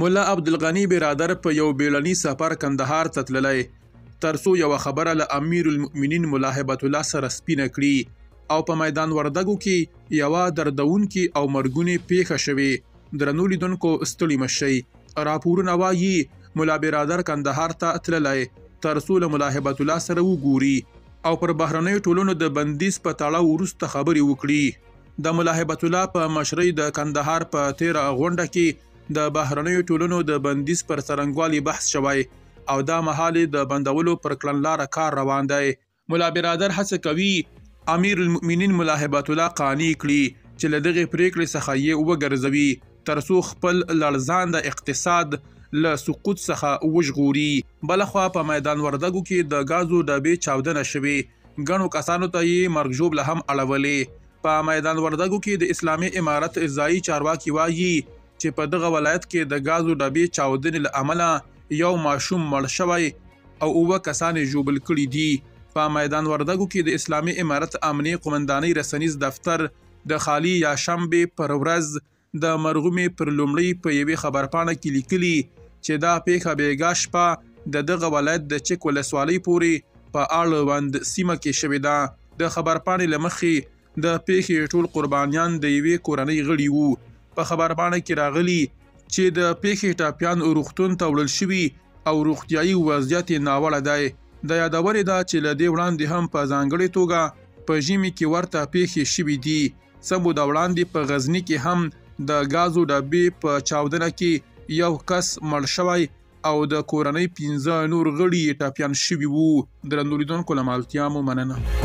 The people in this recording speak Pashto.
مولا عبدالغني برادر په یو بیړني سفر کندهار ته تللی ترڅو یوه خبره له امیر المؤمنین مولا هیبت الله سره سپینه کړي او په میدان وردګو کې یوه دردونکې او مرګونې پیښه شوې. درنو لیدونکو ستړي مه شئ. راپورونه وایي مولا برادر کندهار ته تللی ترڅو له مولا هیبت الله سره وګوري او پر بهرنیو ټولنو د بندیز په تړاو وروسته خبرې وکړي. د مولا هیبت الله په مشرۍ د کندهار په تیره غونډه کې د بهرنیو ټولنو د بندیز پر څرنګوالي بحث شوی او دا مهال د بندولو پر کړنلاره کار روان دی. مولا برادر هڅه کوي امیر المؤمنین مولا هیبت الله قانع کړي چې له دغې پریکړې څخه یې وګرځوي ترڅو خپل لړزانده اقتصاد له سقوط څخه وژغوري. بلخوا په میدان وردګو کې د ګازو ډبې چاودنه شوې، ګڼو کسانو ته یې مرګ ژوبله هم اړولې. په میدان وردګو کې د اسلامي امارت ځایي چارواکي وایي چې په دغه ولایت کې د ګازو ډبې چاودنې له امله یو ماشوم مړ شوی او 7 کسان یې ژوبل کړي دي. په میدان وردګو کې د اسلامي امارت امنیه قومندانۍ رسنیز دفتر د خالي یاشنبې پر ورځ د مرغومې پر لومړۍ په یوې خبرپاڼه کې لیکلي چې دا پیښه بیګا شپه د دغه ولایت د چک ولسوالۍ پورې په اړوند سیمه کې شوې ده. د خبرپاڼې له مخې د پیښې ټول قربانیان د یوې کورنۍ غړي وو. په خبرپاڼه کې راغلي چې د پیښې ټاپیان روغتون ته وړل شوي او روغتیایي وضعیت یې ناوړه دی. د یادونې ده چې له دې وړاندې هم په ځانګړې توګه په ژمي کې ورته پیښې شوي دي. څه موده وړاندې په غزني کې هم د ګازو ډبې په چاودنه کې یو کس مړ شوی او د کورنۍ 15 نور غړي ټاپیان شوي وو. درنو لیدونکو له مالتیا مو مننه.